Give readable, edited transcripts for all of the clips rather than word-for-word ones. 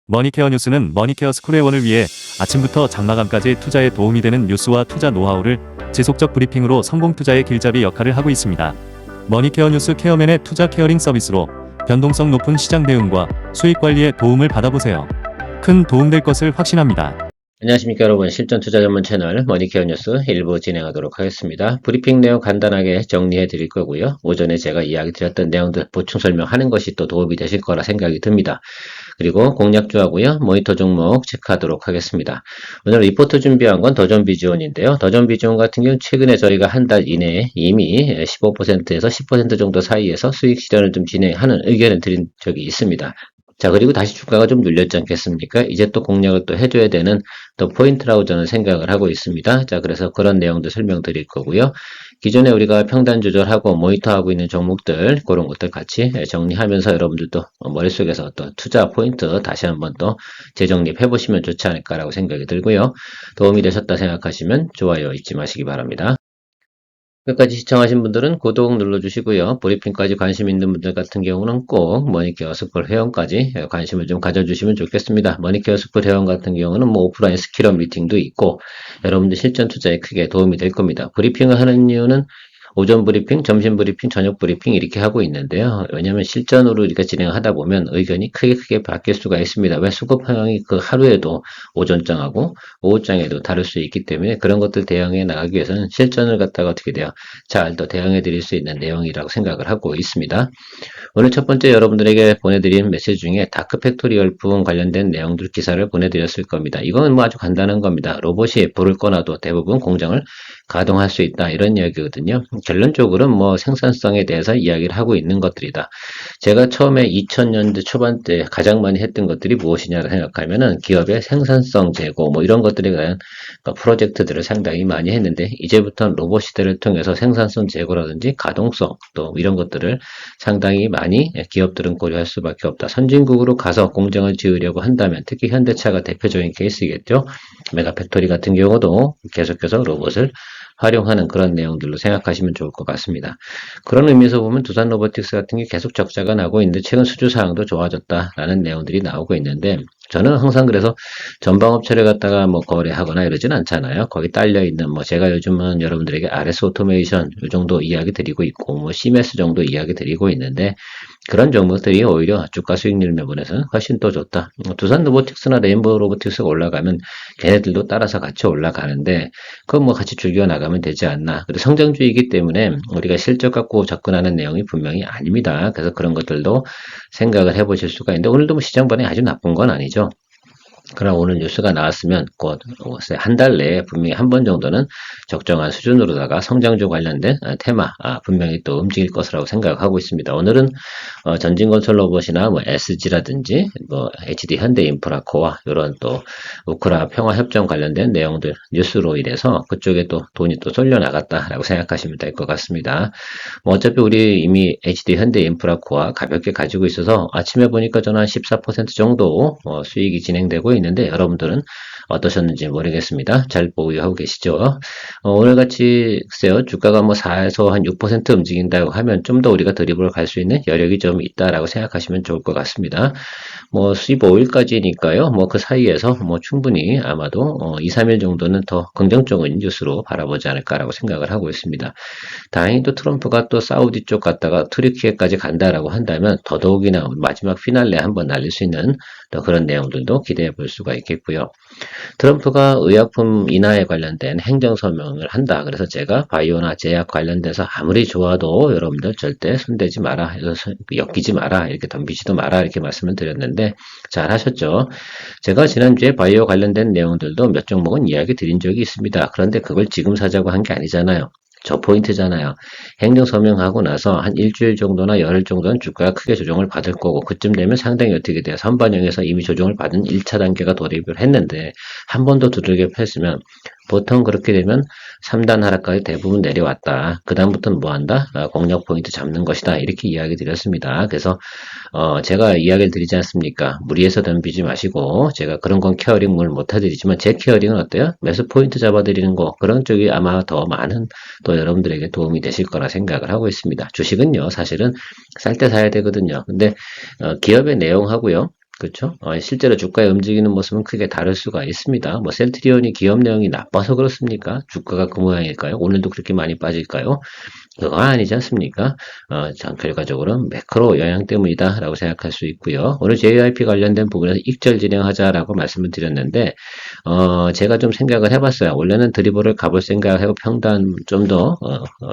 머니케어 뉴스는 머니케어 스쿨 회원을 위해 아침부터 장마감까지 투자에 도움이 되는 뉴스와 투자 노하우를 지속적 브리핑으로 성공 투자의 길잡이 역할을 하고 있습니다. 머니케어 뉴스 케어맨의 투자 케어링 서비스로 변동성 높은 시장 대응과 수익 관리에 도움을 받아보세요. 큰 도움될 것을 확신합니다. 안녕하십니까 여러분, 실전 투자 전문 채널 머니케어 뉴스 1부 진행하도록 하겠습니다. 브리핑 내용 간단하게 정리해 드릴 거고요. 오전에 제가 이야기 드렸던 내용들 보충 설명하는 것이 또 도움이 되실 거라 생각이 듭니다. 그리고 공략주하고요, 모니터 종목 체크하도록 하겠습니다. 오늘 리포트 준비한 건 더존비지온인데요. 더존비지온 같은 경우는 최근에 저희가 한 달 이내에 이미 15%에서 10% 정도 사이에서 수익 실현을 좀 진행하는 의견을 드린 적이 있습니다. 자, 그리고 다시 주가가 좀 눌렸지 않겠습니까? 이제 또 공략을 또 해줘야 되는 또 포인트라고 저는 생각을 하고 있습니다. 자, 그래서 그런 내용도 설명드릴 거고요. 기존에 우리가 평단 조절하고 모니터하고 있는 종목들, 그런 것들 같이 정리하면서 여러분들도 머릿속에서 또 투자 포인트 다시 한번 또 재정립해 보시면 좋지 않을까라고 생각이 들고요. 도움이 되셨다 생각하시면 좋아요 잊지 마시기 바랍니다. 끝까지 시청하신 분들은 구독 눌러주시고요. 브리핑까지 관심 있는 분들 같은 경우는 꼭 머니케어 스쿨 회원까지 관심을 좀 가져주시면 좋겠습니다. 머니케어 스쿨 회원 같은 경우는 뭐 오프라인 스킬업 미팅도 있고 여러분들 실전 투자에 크게 도움이 될 겁니다. 브리핑을 하는 이유는 오전 브리핑, 점심 브리핑, 저녁 브리핑 이렇게 하고 있는데요. 왜냐하면 실전으로 우리가 진행하다 보면 의견이 크게 바뀔 수가 있습니다. 왜 수급 상황이 그 하루에도 오전장하고 오후장에도 다를 수 있기 때문에 그런 것들 대응해 나가기 위해서는 실전을 갖다가 어떻게 돼요? 잘 또 대응해 드릴 수 있는 내용이라고 생각을 하고 있습니다. 오늘 첫 번째 여러분들에게 보내드린 메시지 중에 다크팩토리 열풍 관련된 내용들 기사를 보내드렸을 겁니다. 이건 뭐 아주 간단한 겁니다. 로봇이 불을 꺼놔도 대부분 공장을 가동할 수 있다 이런 이야기거든요. 결론적으로는 뭐 생산성에 대해서 이야기를 하고 있는 것들이다. 제가 처음에 2000년대 초반 때 가장 많이 했던 것들이 무엇이냐를 생각하면은 기업의 생산성 제고 뭐 이런 것들에 대한 프로젝트들을 상당히 많이 했는데 이제부터는 로봇 시대를 통해서 생산성 제고라든지 가동성 또 이런 것들을 상당히 많이 기업들은 고려할 수밖에 없다. 선진국으로 가서 공장을 지으려고 한다면 특히 현대차가 대표적인 케이스겠죠. 메가팩토리 같은 경우도 계속해서 로봇을 활용하는 그런 내용들로 생각하시면 좋을 것 같습니다. 그런 의미에서 보면 두산 로보틱스 같은 게 계속 적자가 나고 있는데 최근 수주 사항도 좋아졌다라는 내용들이 나오고 있는데 저는 항상 그래서 전방업체를 갖다가 뭐 거래하거나 이러진 않잖아요. 거기 딸려있는 뭐 제가 요즘은 여러분들에게 RS 오토메이션 이 정도 이야기 드리고 있고 뭐 CMS 정도 이야기 드리고 있는데 그런 종목들이 오히려 주가 수익률 면에서는 훨씬 더 좋다. 두산 로보틱스나 레인보우 로보틱스가 올라가면 걔네들도 따라서 같이 올라가는데 그건 뭐 같이 즐겨 나가면 되지 않나. 그리고 성장주이기 때문에 우리가 실적 갖고 접근하는 내용이 분명히 아닙니다. 그래서 그런 것들도 생각을 해보실 수가 있는데 오늘도 뭐 시장 반응이 아주 나쁜 건 아니죠. 그럼 오늘 뉴스가 나왔으면 곧 한 달 내에 분명히 한 번 정도는 적정한 수준으로다가 성장주 관련된 테마 분명히 또 움직일 것이라고 생각하고 있습니다. 오늘은 전진건설 로봇이나 뭐 SG라든지 뭐 HD 현대인프라코어 이런 또 우크라 평화협정 관련된 내용들 뉴스로 인해서 그쪽에 또 돈이 또 쏠려 나갔다라고 생각하시면 될 것 같습니다. 뭐 어차피 우리 이미 HD 현대인프라코어 가볍게 가지고 있어서 아침에 보니까 저는 한 14% 정도 수익이 진행되고 있는데 여러분들은 어떠셨는지 모르겠습니다. 잘 보유하고 계시죠? 오늘같이 글쎄요 주가가 뭐 4에서 한 6% 움직인다고 하면 좀 더 우리가 드리블 갈 수 있는 여력이 좀 있다라고 생각하시면 좋을 것 같습니다. 뭐 수입 5일까지니까요. 뭐 그 사이에서 뭐 충분히 아마도 2, 3일 정도는 더 긍정적인 뉴스로 바라보지 않을까라고 생각을 하고 있습니다. 다행히 또 트럼프가 또 사우디 쪽 갔다가 트리키에까지 간다라고 한다면 더더욱이나 마지막 피날레 한번 날릴 수 있는 또 그런 내용들도 기대해 볼 수가 있겠고요. 트럼프가 의약품 인하에 관련된 행정서명을 한다. 그래서 제가 바이오나 제약 관련돼서 아무리 좋아도 여러분들 절대 손대지 마라. 엮이지 마라. 이렇게 덤비지도 마라. 이렇게 말씀을 드렸는데 잘 하셨죠. 제가 지난주에 바이오 관련된 내용들도 몇 종목은 이야기 드린 적이 있습니다. 그런데 그걸 지금 사자고 한 게 아니잖아요. 저 포인트잖아요. 행정 서명하고 나서 한 일주일 정도나 열흘 정도는 주가가 크게 조정을 받을 거고 그쯤 되면 상당히 어떻게 돼요? 선반영에서 이미 조정을 받은 1차 단계가 돌입을 했는데 한 번 더 두들겨 팼으면 보통 그렇게 되면 3단 하락까지 대부분 내려왔다. 그 다음부터는 뭐 한다? 공략 포인트 잡는 것이다. 이렇게 이야기 드렸습니다. 그래서 제가 이야기를 드리지 않습니까? 무리해서 덤비지 마시고 제가 그런 건 케어링을 못 해드리지만 제 케어링은 어때요? 매수 포인트 잡아드리는 거 그런 쪽이 아마 더 많은 또 여러분들에게 도움이 되실 거라 생각을 하고 있습니다. 주식은요 사실은 쌀 때 사야 되거든요. 근데 기업의 내용하고요. 그렇죠? 실제로 주가의 움직이는 모습은 크게 다를 수가 있습니다. 뭐 셀트리온이 기업 내용이 나빠서 그렇습니까? 주가가 그 모양일까요? 오늘도 그렇게 많이 빠질까요? 그거 아니지 않습니까? 결과적으로 매크로 영향 때문이다라고 생각할 수 있고요. 오늘 JYP 관련된 부분에서 익절 진행하자라고 말씀을 드렸는데, 제가 좀 생각을 해봤어요. 원래는 드리블을 가볼 생각하고 평단 좀 더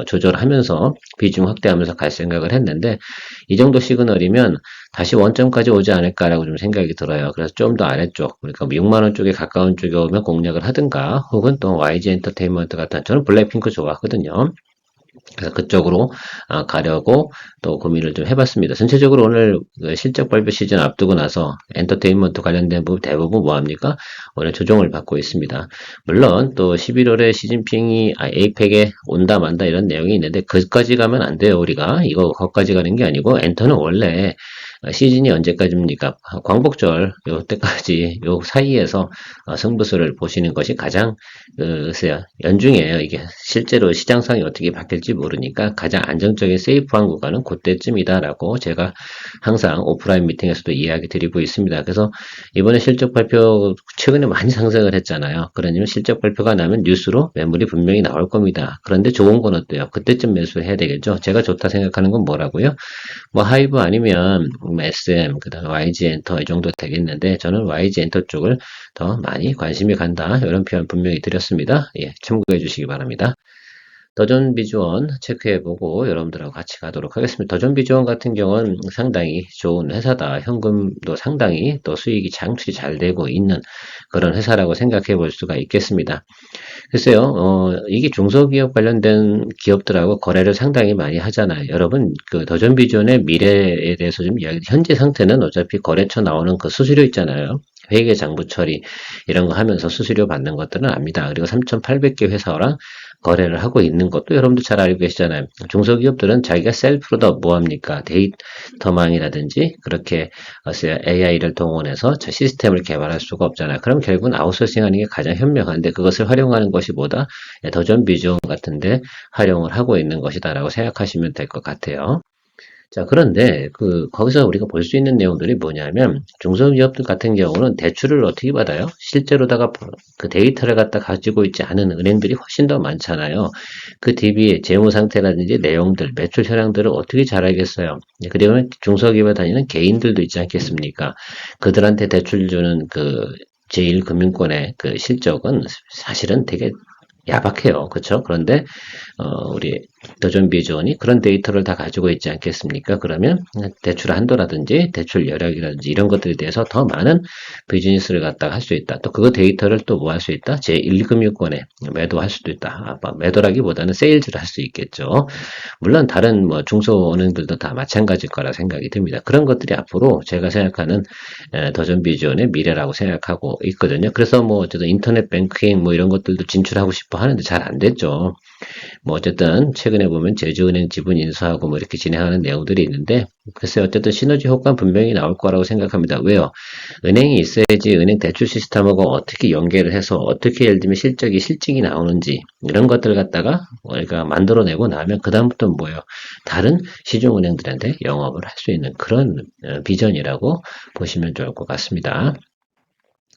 조절하면서 비중 확대하면서 갈 생각을 했는데, 이 정도 시그널이면 다시 원점까지 오지 않을까라고 좀 생각이 들어요. 그래서 좀 더 아래쪽, 그러니까 6만 원 쪽에 가까운 쪽에 오면 공략을 하든가, 혹은 또 YG 엔터테인먼트 같은, 저는 블랙핑크 좋아하거든요. 그래서 그쪽으로 가려고 또 고민을 좀 해봤습니다. 전체적으로 오늘 그 실적 발표 시즌 앞두고 나서 엔터테인먼트 관련된 부분 대부분 뭐합니까? 오늘 조정을 받고 있습니다. 물론 또 11월에 시진핑이 에이펙에 온다 만다 이런 내용이 있는데 그까지 가면 안 돼요. 우리가 이거 거기까지 가는 게 아니고 엔터는 원래 시즌이 언제까지입니까? 광복절 요때까지 요 사이에서 승부수를 보시는 것이 가장 글쎄요 연중이에요. 이게 실제로 시장상이 어떻게 바뀔지 모르니까 가장 안정적인 세이프한 구간은 그때쯤이다라고 제가 항상 오프라인 미팅에서도 이야기 드리고 있습니다. 그래서 이번에 실적 발표 최근에 많이 상승을 했잖아요. 그러면 실적 발표가 나면 뉴스로 매물이 분명히 나올 겁니다. 그런데 좋은 건 어때요? 그때쯤 매수를 해야 되겠죠. 제가 좋다 생각하는 건 뭐라고요? 뭐 하이브 아니면 SM, 그다음에 YG 엔터 이 정도 되겠는데 저는 YG 엔터 쪽을 더 많이 관심이 간다. 이런 표현 분명히 드렸습니다. 예, 참고해 주시기 바랍니다. 더존 비주원 체크해보고 여러분들하고 같이 가도록 하겠습니다. 더존 비주원 같은 경우는 상당히 좋은 회사다. 현금도 상당히 또 수익이 창출이 잘 되고 있는 그런 회사라고 생각해 볼 수가 있겠습니다. 글쎄요, 이게 중소기업 관련된 기업들하고 거래를 상당히 많이 하잖아요. 여러분, 그 더존 비주원의 미래에 대해서 좀 이야기, 현재 상태는 어차피 거래처 나오는 그 수수료 있잖아요. 회계 장부 처리 이런 거 하면서 수수료 받는 것들은 압니다. 그리고 3,800개 회사랑 거래를 하고 있는 것도 여러분도 잘 알고 계시잖아요. 중소기업들은 자기가 셀프로 더 뭐합니까? 데이터망이라든지 그렇게 AI를 동원해서 저 시스템을 개발할 수가 없잖아요. 그럼 결국은 아웃소싱하는 게 가장 현명한데 그것을 활용하는 것이 뭐다? 더존 비주얼 같은데 활용을 하고 있는 것이다라고 생각하시면 될 것 같아요. 자, 그런데 거기서 우리가 볼 수 있는 내용들이 뭐냐면 중소기업들 같은 경우는 대출을 어떻게 받아요? 실제로다가 그 데이터를 갖다 가지고 있지 않은 은행들이 훨씬 더 많잖아요. 그 DB의 재무 상태라든지 내용들, 매출 현황들을 어떻게 잘 알겠어요? 그러면 중소기업에 다니는 개인들도 있지 않겠습니까? 그들한테 대출 주는 그 제1금융권의 그 실적은 사실은 되게 야박해요. 그렇죠? 그런데 우리 더존 비전이 그런 데이터를 다 가지고 있지 않겠습니까? 그러면 대출 한도라든지 대출 여력이라든지 이런 것들에 대해서 더 많은 비즈니스를 갖다가 할 수 있다. 또 그거 데이터를 또 뭐 할 수 있다? 제1금융권에 매도할 수도 있다. 매도라기보다는 세일즈를 할 수 있겠죠. 물론 다른 뭐 중소은행들도 다 마찬가지일 거라 생각이 듭니다. 그런 것들이 앞으로 제가 생각하는 더존 비전의 미래라고 생각하고 있거든요. 그래서 뭐 어쨌든 인터넷 뱅킹 뭐 이런 것들도 진출하고 싶어 하는데 잘 안 됐죠. 뭐 어쨌든 최근에 보면 제주은행 지분 인수하고 뭐 이렇게 진행하는 내용들이 있는데 글쎄 어쨌든 시너지 효과는 분명히 나올 거라고 생각합니다. 왜요? 은행이 있어야지 은행 대출 시스템하고 어떻게 연계를 해서 어떻게 예를 들면 실적이 나오는지 이런 것들 갖다가 우리가 만들어내고 나면 그다음부터는 뭐예요? 다른 시중은행들한테 영업을 할 수 있는 그런 비전이라고 보시면 좋을 것 같습니다.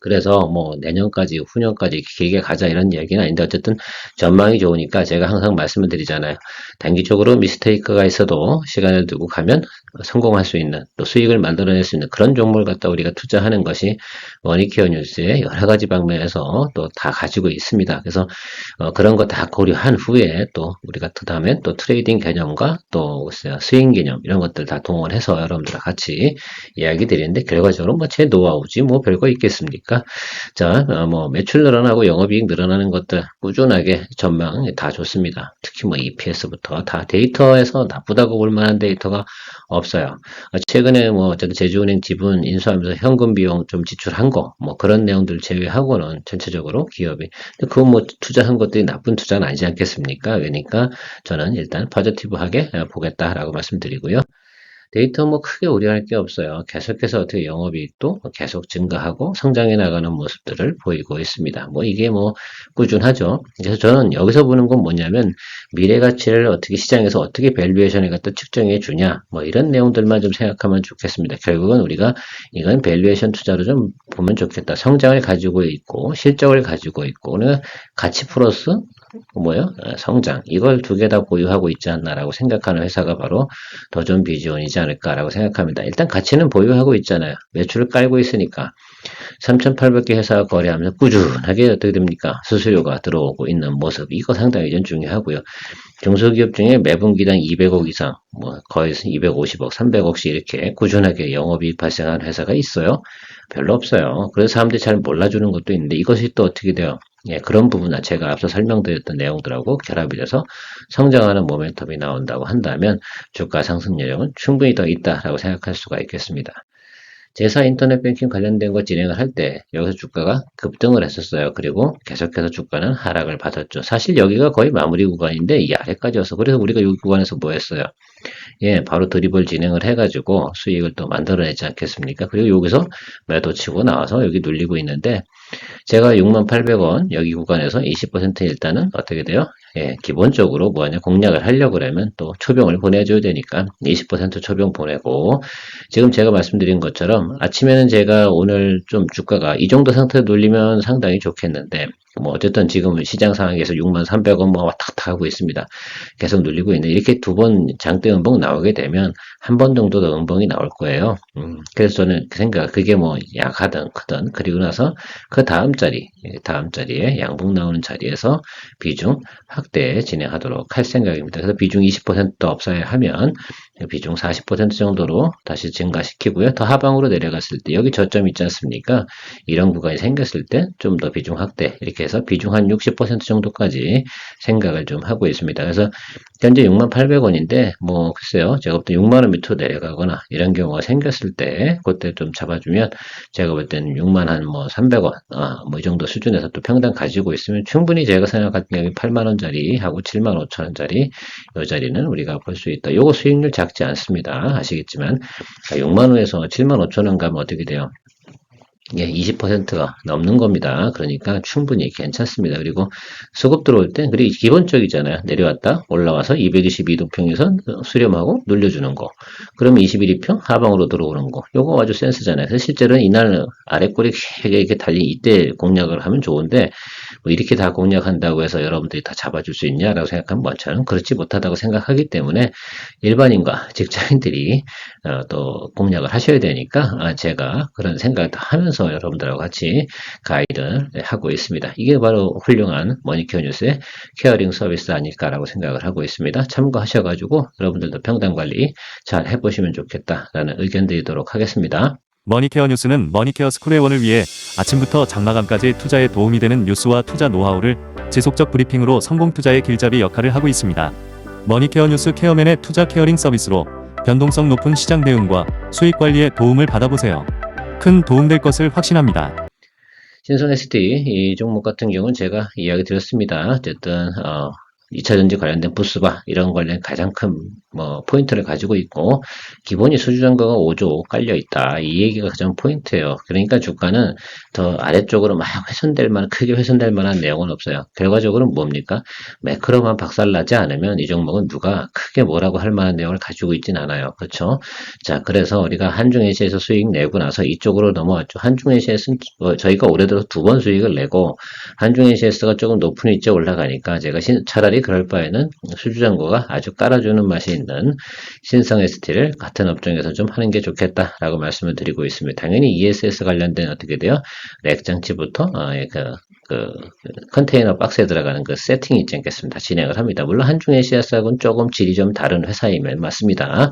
그래서 뭐 내년까지 후년까지 길게 가자 이런 얘기는 아닌데 어쨌든 전망이 좋으니까 제가 항상 말씀을 드리잖아요. 단기적으로 미스테이크가 있어도 시간을 두고 가면 성공할 수 있는 또 수익을 만들어낼 수 있는 그런 종목을 갖다 우리가 투자하는 것이 머니케어 뉴스의 여러 가지 방면에서 또 다 가지고 있습니다. 그래서 그런 거 다 고려한 후에 또 우리가 그 다음에 또 트레이딩 개념과 또 스윙 개념 이런 것들 다 동원해서 여러분들과 같이 이야기 드리는데 결과적으로 뭐 제 노하우지 뭐 별거 있겠습니까? 자, 뭐 매출 늘어나고 영업이익 늘어나는 것들 꾸준하게 전망 다 좋습니다. 특히 뭐 EPS부터 다 데이터에서 나쁘다고 볼 만한 데이터가 없어요. 최근에 뭐 어쨌든 제주은행 지분 인수하면서 현금 비용 좀 지출한 거 뭐 그런 내용들 제외하고는 전체적으로 기업이 그거 뭐 투자한 것들이 나쁜 투자는 아니지 않겠습니까? 그러니까 저는 일단 포지티브하게 보겠다라고 말씀드리고요. 데이터 뭐 크게 우려할 게 없어요. 계속해서 어떻게 영업이익도 계속 증가하고 성장해 나가는 모습들을 보이고 있습니다. 뭐 이게 뭐 꾸준하죠. 그래서 저는 여기서 보는 건 뭐냐면 미래 가치를 어떻게 시장에서 어떻게 밸류에이션을 갖다 측정해 주냐 뭐 이런 내용들만 좀 생각하면 좋겠습니다. 결국은 우리가 이건 밸류에이션 투자로 좀 보면 좋겠다. 성장을 가지고 있고 실적을 가지고 있고 오늘 가치 플러스 뭐요? 성장 이걸 두 개 다 보유하고 있지 않나라고 생각하는 회사가 바로 더존 비지온이지 않을까라고 생각합니다. 일단 가치는 보유하고 있잖아요. 매출을 깔고 있으니까 3,800개 회사가 거래하면서 꾸준하게 어떻게 됩니까? 수수료가 들어오고 있는 모습 이거 상당히 좀 중요하고요. 중소기업 중에 매분기당 200억 이상 뭐 거의 250억, 300억씩 이렇게 꾸준하게 영업이익 발생하는 회사가 있어요? 별로 없어요. 그래서 사람들이 잘 몰라주는 것도 있는데 이것이 또 어떻게 돼요? 예, 그런 부분은 제가 앞서 설명드렸던 내용들하고 결합이 돼서 성장하는 모멘텀이 나온다고 한다면 주가 상승 여력은 충분히 더 있다라고 생각할 수가 있겠습니다. 제사 인터넷 뱅킹 관련된 거 진행을 할 때 여기서 주가가 급등을 했었어요. 그리고 계속해서 주가는 하락을 받았죠. 사실 여기가 거의 마무리 구간인데 이 아래까지여서 그래서 우리가 이 구간에서 뭐 했어요? 예, 바로 드리블 진행을 해가지고 수익을 또 만들어내지 않겠습니까? 그리고 여기서 매도 치고 나와서 여기 눌리고 있는데 제가 68,000원 여기 구간에서 20% 일단은 어떻게 돼요? 예, 기본적으로 뭐하냐 공략을 하려고 그러면 또 초병을 보내줘야 되니까 20% 초병 보내고 지금 제가 말씀드린 것처럼 아침에는 제가 오늘 좀 주가가 이 정도 상태로 눌리면 상당히 좋겠는데 뭐 어쨌든 지금 시장 상황에서 63,300원 뭐 왔다 갔다 하고 있습니다. 계속 눌리고 있는데 이렇게 두 번 장대 음봉 나오게 되면 한 번 정도 더 음봉이 나올 거예요. 그래서 저는 그 생각 그게 뭐 약하든 크든 그리고 나서 그 다음 자리에 양봉 나오는 자리에서 비중 확대 진행하도록 할 생각입니다. 그래서 비중 20% 업사야 하면 비중 40% 정도로 다시 증가시키고요. 더 하방으로 내려갔을 때 여기 저점 있지 않습니까? 이런 구간이 생겼을 때 좀 더 비중 확대 이렇게 해서 비중 한 60% 정도까지 생각을 좀 하고 있습니다. 그래서 현재 68,000원인데 뭐 글쎄요. 제가 볼 때 6만원 밑으로 내려가거나 이런 경우가 생겼을 때 그때 좀 잡아주면 제가 볼 때는 6만 한 뭐 300원 뭐 이 정도 수준에서 또 평당 가지고 있으면 충분히 제가 생각할 때 8만원짜리 하고 7만 5천원짜리 이 자리는 우리가 볼 수 있다. 요거 수익률 작지 않습니다. 아시겠지만 6만원에서 7만 5천원 가면 어떻게 돼요? 예, 20%가 넘는 겁니다. 그러니까 충분히 괜찮습니다. 그리고 수급 들어올 때, 그리고 기본적이잖아요. 내려왔다, 올라와서 222도평에서 수렴하고 눌려주는 거. 그러면 21위평 하방으로 들어오는 거. 요거 아주 센스잖아요. 그래서 실제로는 이날 아래꼬리 길게 이렇게 달린 이때 공략을 하면 좋은데, 뭐 이렇게 다 공략한다고 해서 여러분들이 다 잡아줄 수 있냐라고 생각하면 저는 그렇지 못하다고 생각하기 때문에 일반인과 직장인들이 또 공략을 하셔야 되니까 제가 그런 생각을 다 하면서 여러분들하고 같이 가이드를 하고 있습니다. 이게 바로 훌륭한 머니케어 뉴스의 케어링 서비스 아닐까라고 생각을 하고 있습니다. 참고하셔가지고 여러분들도 평단 관리 잘 해보시면 좋겠다라는 의견 드리도록 하겠습니다. 머니케어 뉴스는 머니케어 스쿨 회원을 위해 아침부터 장마감까지 투자에 도움이 되는 뉴스와 투자 노하우를 지속적 브리핑으로 성공 투자의 길잡이 역할을 하고 있습니다. 머니케어 뉴스 케어맨의 투자 케어링 서비스로 변동성 높은 시장 대응과 수익 관리에 도움을 받아보세요. 큰 도움될 것을 확신합니다. 신성 ST 이 종목 같은 경우는 제가 이야기 드렸습니다. 어쨌든 2차전지 관련된 부스바 이런 관련 가장 큰 포인트를 가지고 있고 기본이 수주잔고가 5조 깔려 있다. 이 얘기가 가장 포인트예요. 그러니까 주가는 더 아래쪽으로 막 크게 훼손될 만한 내용은 없어요. 결과적으로 뭡니까? 매크로만 박살나지 않으면 이 종목은 누가 크게 뭐라고 할 만한 내용을 가지고 있진 않아요. 그렇죠? 자, 그래서 우리가 한중에시에서 수익 내고 나서 이쪽으로 넘어왔죠. 한중에시에서는 저희가 올해 들어 두 번 수익을 내고 한중에시에서가 조금 높은 위치에 올라가니까 제가 차라리 그럴 바에는 수주잔고가 아주 깔아주는 맛이 있는 신성 ST를 같은 업종에서 좀 하는 게 좋겠다라고 말씀을 드리고 있습니다. 당연히 ESS 관련된 어떻게 돼요? 렉 장치부터 컨테이너 박스에 들어가는 그 세팅이 있지 않겠습니다. 진행을 합니다. 물론 한중에시아하고는 조금 질이 좀 다른 회사임은 맞습니다.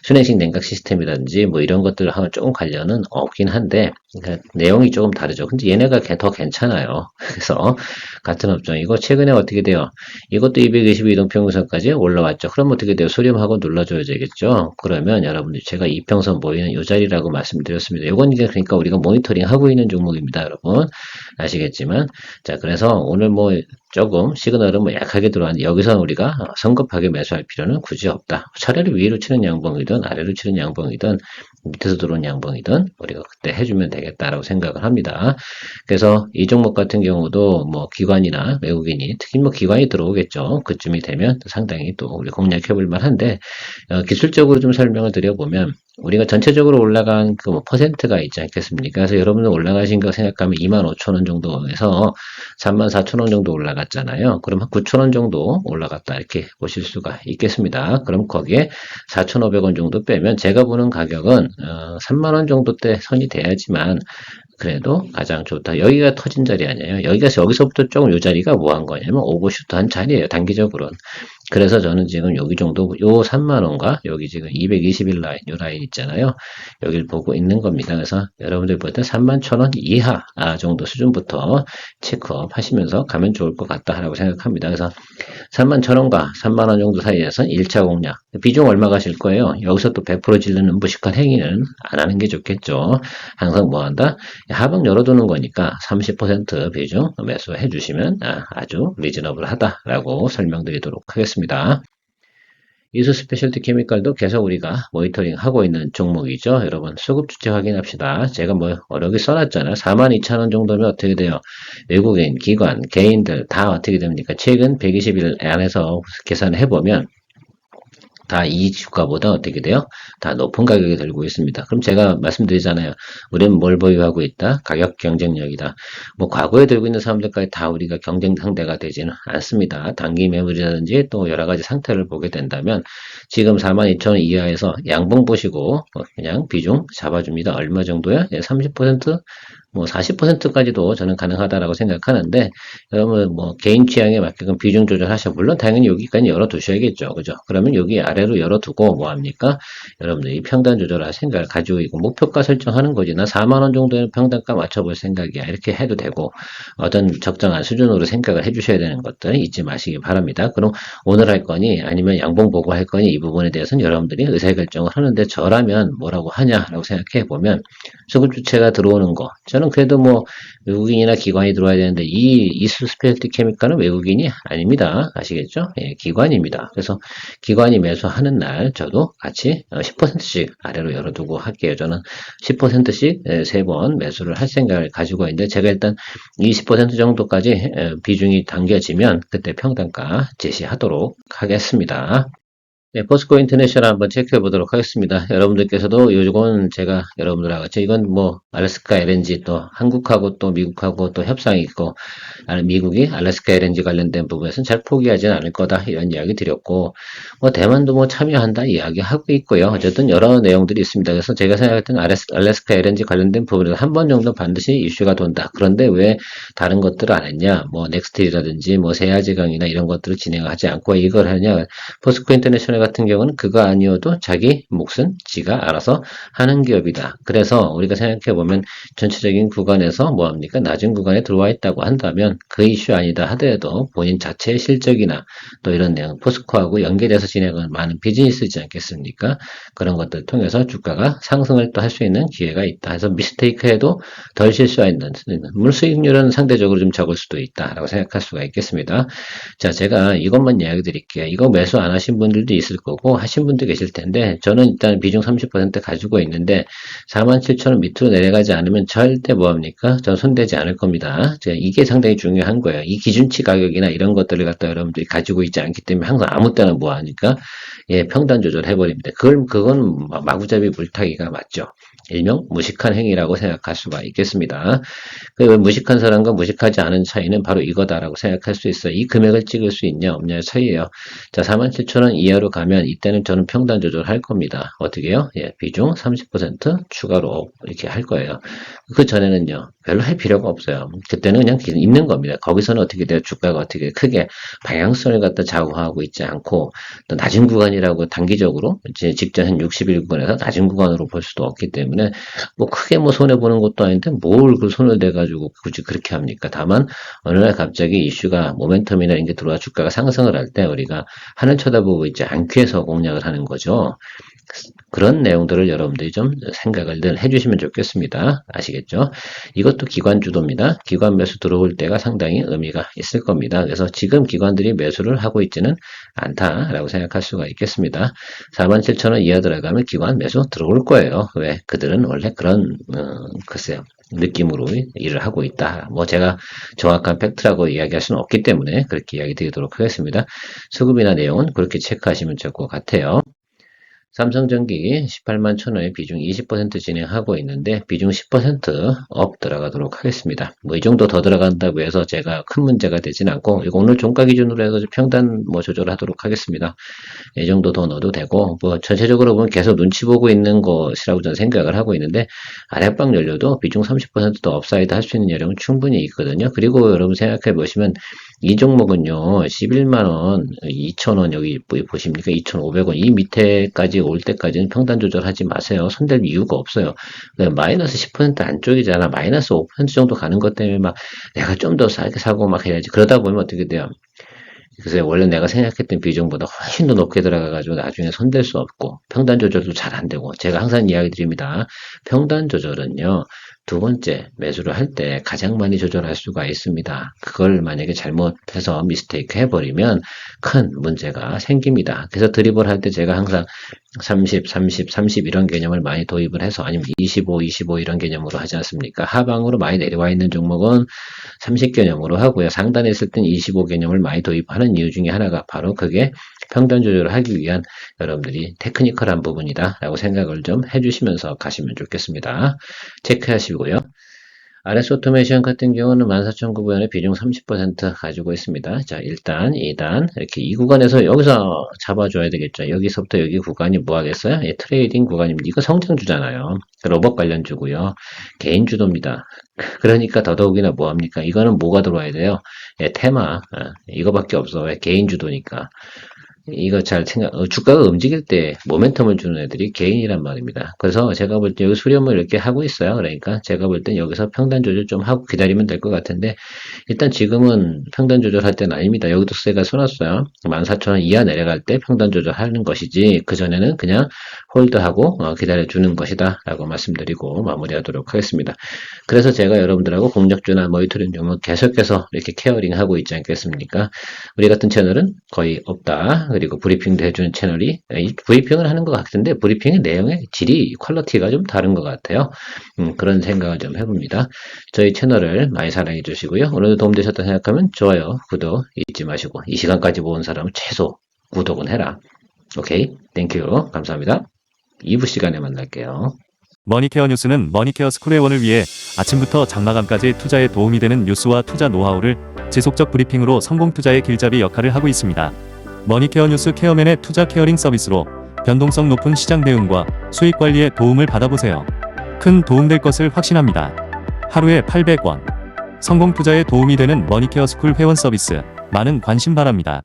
순행식 냉각 시스템이라든지 이런 것들하고 조금 관련은 없긴 한데 그러니까 내용이 조금 다르죠. 근데 얘네가 더 괜찮아요. 그래서 같은 업종이고 최근에 어떻게 돼요? 이것도 222동평균선까지 올라왔죠. 그럼 어떻게 돼요? 수렴하고 눌러줘야 되겠죠. 그러면 여러분들 제가 이평선 보이는 이 자리라고 말씀드렸습니다. 이건 그러니까 우리가 모니터링 하고 있는 종목입니다. 여러분 아시겠지만 자 그래서 오늘 조금 시그널은 뭐 약하게 들어왔는데 여기서 우리가 성급하게 매수할 필요는 굳이 없다. 차라리 위로 치는 양봉이든 아래로 치는 양봉이든 밑에서 들어온 양봉이든 우리가 그때 해주면 되겠다라고 생각을 합니다. 그래서 이 종목 같은 경우도 뭐 기관이나 외국인이 특히 뭐 기관이 들어오겠죠. 그쯤이 되면 상당히 또 우리 공략해 볼 만한데 기술적으로 좀 설명을 드려보면 우리가 전체적으로 올라간 그 뭐 퍼센트가 있지 않겠습니까? 그래서 여러분들 올라가신 거 생각하면 25,000원 정도에서 34,000원 정도 올라갔잖아요. 그럼 한 9,000원 정도 올라갔다 이렇게 보실 수가 있겠습니다. 그럼 거기에 4,500원 정도 빼면 제가 보는 가격은 3만원 정도 대 선이 돼야지만 그래도 가장 좋다. 여기가 터진 자리 아니에요. 여기서부터 조금 요 자리가 뭐 한 거냐면 오버슈트 한 자리예요. 단기적으로는. 그래서 저는 지금 여기 정도, 요 3만원과 여기 지금 221 라인, 요 라인 있잖아요. 여기를 보고 있는 겁니다. 그래서 여러분들 볼 때 31,000원 이하 정도 수준부터 체크업 하시면서 가면 좋을 것 같다라고 생각합니다. 그래서 31,000원과 3만원 정도 사이에서 1차 공략. 비중 얼마 가실 거예요? 여기서 또 100% 질르는 무식한 행위는 안 하는 게 좋겠죠. 항상 뭐 한다? 하방 열어두는 거니까 30% 비중 매수해 주시면 아주 리즈너블하다라고 설명드리도록 하겠습니다. 이수 스페셜티 케미칼도 계속 우리가 모니터링 하고 있는 종목이죠. 여러분 수급 주체 확인합시다. 제가 뭐 여기 써놨잖아요. 42,000원 정도면 어떻게 돼요? 외국인, 기관, 개인들 다 어떻게 됩니까? 최근 120일 안에서 계산을 해보면 다 이 주가보다 어떻게 돼요? 다 높은 가격에 들고 있습니다. 그럼 제가 말씀드리잖아요. 우리는 뭘 보유하고 있다? 가격 경쟁력이다. 뭐 과거에 들고 있는 사람들까지 다 우리가 경쟁 상대가 되지는 않습니다. 단기 매물이라든지 또 여러 가지 상태를 보게 된다면 지금 42,000원 이하에서 양봉 보시고 그냥 비중 잡아줍니다. 얼마 정도야? 30%? 뭐 40%까지도 저는 가능하다라고 생각하는데 여러분 뭐 개인 취향에 맞게끔 비중 조절하셔. 물론 당연히 여기까지 열어두셔야겠죠. 그죠? 그러면 여기 아래로 열어두고 뭐 합니까? 여러분들이 평단 조절할 생각을 가지고 있고 목표가 설정하는 거지. 나 4만 원 정도의 평단가 맞춰볼 생각이야. 이렇게 해도 되고 어떤 적정한 수준으로 생각을 해주셔야 되는 것들 잊지 마시기 바랍니다. 그럼 오늘 할 거니 아니면 양봉 보고 할 거니 이 부분에 대해서는 여러분들이 의사결정을 하는데 저라면 뭐라고 하냐라고 생각해 보면 수급 주체가 들어오는 거 저는 그래도 뭐 외국인이나 기관이 들어와야 되는데 이 이수 스페셜티 케미칼은 외국인이 아닙니다. 아시겠죠? 예, 기관입니다. 그래서 기관이 매수하는 날 저도 같이 10%씩 아래로 열어두고 할게요. 저는 10%씩 3번 매수를 할 생각을 가지고 있는데 제가 일단 20% 정도까지 비중이 당겨지면 그때 평단가 제시하도록 하겠습니다. 네, 포스코 인터내셔널 한번 체크해 보도록 하겠습니다. 여러분들께서도 요건 제가 여러분들하고 같이 이건 뭐 알래스카 LNG 또 한국하고 또 미국하고 또 협상이 있고 미국이 알래스카 LNG 관련된 부분에서는 잘 포기하지는 않을 거다 이런 이야기 드렸고 뭐 대만도 뭐 참여한다 이야기하고 있고요. 어쨌든 여러 내용들이 있습니다. 그래서 제가 생각할 때는 알래스카 LNG 관련된 부분에서 한 번 정도 반드시 이슈가 돈다. 그런데 왜 다른 것들을 안 했냐? 뭐 넥스트리라든지 뭐 세아지강이나 이런 것들을 진행하지 않고 이걸 하냐? 포스코 인터내셔널 같은 경우는 그거 아니어도 자기 몫은 지가 알아서 하는 기업이다. 그래서 우리가 생각해보면 전체적인 구간에서 뭐합니까? 낮은 구간에 들어와 있다고 한다면 그 이슈 아니다 하더라도 본인 자체의 실적이나 또 이런 내용, 포스코하고 연계돼서 진행하는 많은 비즈니스지 않겠습니까? 그런 것들을 통해서 주가가 상승을 또 할 수 있는 기회가 있다. 그래서 미스테이크 해도 덜 실수가 있는, 물 수익률은 상대적으로 좀 적을 수도 있다라고 생각할 수가 있겠습니다. 자, 제가 이것만 이야기 드릴게요. 이거 매수 안 하신 분들도 있을 거고 하신 분도 계실 텐데 저는 일단 비중 30% 가지고 있는데 47,000원 밑으로 내려가지 않으면 절대 뭐합니까? 전 손대지 않을 겁니다. 제가 이게 상당히 중요한 거예요. 이 기준치 가격이나 이런 것들을 갖다 여러분들이 가지고 있지 않기 때문에 항상 아무 때나 뭐하니까 예, 평단 조절해버립니다. 그건 마구잡이 물타기가 맞죠. 일명 무식한 행위라고 생각할 수가 있겠습니다. 그 무식한 사람과 무식하지 않은 차이는 바로 이거다라고 생각할 수 있어요. 이 금액을 찍을 수 있냐 없냐의 차이예요. 자, 47,000원 이하로 가면 이때는 저는 평단 조절할 겁니다. 어떻게요? 예, 비중 30% 추가로 이렇게 할 거예요. 그 전에는요. 별로 할 필요가 없어요. 그때는 그냥 있는 겁니다. 거기서는 어떻게 돼요? 주가가 어떻게 크게 방향성을 갖다 좌우하고 있지 않고 또 낮은 구간이라고 단기적으로 이제 직전 한 60일 구간에서 낮은 구간으로 볼 수도 없기 때문에 때문에 뭐 크게 뭐 손해보는 것도 아닌데 뭘 그 손을 대가지고 굳이 그렇게 합니까? 다만 어느 날 갑자기 이슈가 모멘텀이나 이런 게 들어와 주가가 상승을 할 때 우리가 하늘 쳐다보고 있지 않기 위해서 공략을 하는 거죠. 그런 내용들을 여러분들이 좀 생각을 늘 해주시면 좋겠습니다. 아시겠죠? 이것도 기관 주도입니다. 기관 매수 들어올 때가 상당히 의미가 있을 겁니다. 그래서 지금 기관들이 매수를 하고 있지는 않다라고 생각할 수가 있겠습니다. 47,000원 이하 들어가면 기관 매수 들어올 거예요. 왜? 그들은 원래 그런 글쎄요. 느낌으로 일을 하고 있다. 뭐 제가 정확한 팩트라고 이야기할 수는 없기 때문에 그렇게 이야기 드리도록 하겠습니다. 수급이나 내용은 그렇게 체크하시면 될 것 같아요. 삼성전기 18만 1,000원에 비중 20% 진행하고 있는데 비중 10%업 들어가도록 하겠습니다. 뭐 이 정도 더 들어간다고 해서 제가 큰 문제가 되진 않고 이거 오늘 종가 기준으로 해서 평단 뭐 조절하도록 하겠습니다. 이 정도 더 넣어도 되고 뭐 전체적으로 보면 계속 눈치 보고 있는 것이라고 저는 생각을 하고 있는데 아랫방 열려도 비중 30%더 업사이드 할 수 있는 여력은 충분히 있거든요. 그리고 여러분 생각해 보시면 이 종목은요 11만원 2,000원 여기 보십니까 2,500원 이 밑에까지 올 때까지는 평단 조절하지 마세요. 손댈 이유가 없어요. 마이너스 10% 안쪽이잖아. 마이너스 5% 정도 가는 것 때문에 막 내가 좀 더 싸게 사고 막 해야지. 그러다 보면 어떻게 돼요? 그래서 원래 내가 생각했던 비중보다 훨씬 더 높게 들어가가지고 나중에 손댈 수 없고 평단 조절도 잘 안 되고 제가 항상 이야기 드립니다. 평단 조절은요. 두 번째 매수를 할 때 가장 많이 조절할 수가 있습니다. 그걸 만약에 잘못해서 미스테이크 해버리면 큰 문제가 생깁니다. 그래서 드리블 할 때 제가 항상 30, 30, 30 이런 개념을 많이 도입을 해서 아니면 25, 25 이런 개념으로 하지 않습니까? 하방으로 많이 내려와 있는 종목은 30 개념으로 하고요. 상단에 있을 땐 25 개념을 많이 도입하는 이유 중에 하나가 바로 그게 평단 조절을 하기 위한 여러분들이 테크니컬한 부분이다 라고 생각을 좀 해주시면서 가시면 좋겠습니다. 체크하시고요. RS 오토메이션 같은 경우는 14,900원에 비중 30% 가지고 있습니다. 자, 1단, 2단, 이렇게 이 구간에서 여기서 잡아줘야 되겠죠. 여기서부터 여기 구간이 뭐 하겠어요? 예, 트레이딩 구간입니다. 이거 성장주잖아요. 로봇 관련주고요. 개인 주도입니다. 그러니까 더더욱이나 뭐 합니까? 이거는 뭐가 들어와야 돼요? 예, 테마. 이거밖에 없어. 왜? 개인 주도니까. 이거 잘 주가가 움직일 때 모멘텀을 주는 애들이 개인이란 말입니다. 그래서 제가 볼 때 여기 수렴을 이렇게 하고 있어요. 그러니까 제가 볼 땐 여기서 평단 조절 좀 하고 기다리면 될 것 같은데 일단 지금은 평단 조절할 때는 아닙니다. 여기도 세가 쏘놨어요. 14,000원 이하 내려갈 때 평단 조절하는 것이지 그전에는 그냥 홀드하고 기다려주는 것이다 라고 말씀드리고 마무리하도록 하겠습니다. 그래서 제가 여러분들하고 공략주나 모니터링 종목 계속해서 이렇게 케어링하고 있지 않겠습니까? 우리 같은 채널은 거의 없다. 그리고 브리핑도 해주는 채널이 브리핑을 하는 것 같은데 브리핑의 내용의 질이 퀄리티가 좀 다른 것 같아요. 그런 생각을 좀 해봅니다. 저희 채널을 많이 사랑해 주시고요. 오늘도 도움되셨다 생각하면 좋아요, 구독 잊지 마시고 이 시간까지 본 사람은 최소 구독은 해라. 오케이, 땡큐, 감사합니다. 2부 시간에 만날게요. 머니케어 뉴스는 머니케어 스쿨의 원을 위해 아침부터 장마감까지 투자에 도움이 되는 뉴스와 투자 노하우를 지속적 브리핑으로 성공 투자의 길잡이 역할을 하고 있습니다. 머니케어 뉴스 케어맨의 투자 케어링 서비스로 변동성 높은 시장 대응과 수익 관리에 도움을 받아보세요. 큰 도움될 것을 확신합니다. 하루에 800원. 성공 투자에 도움이 되는 머니케어 스쿨 회원 서비스 많은 관심 바랍니다.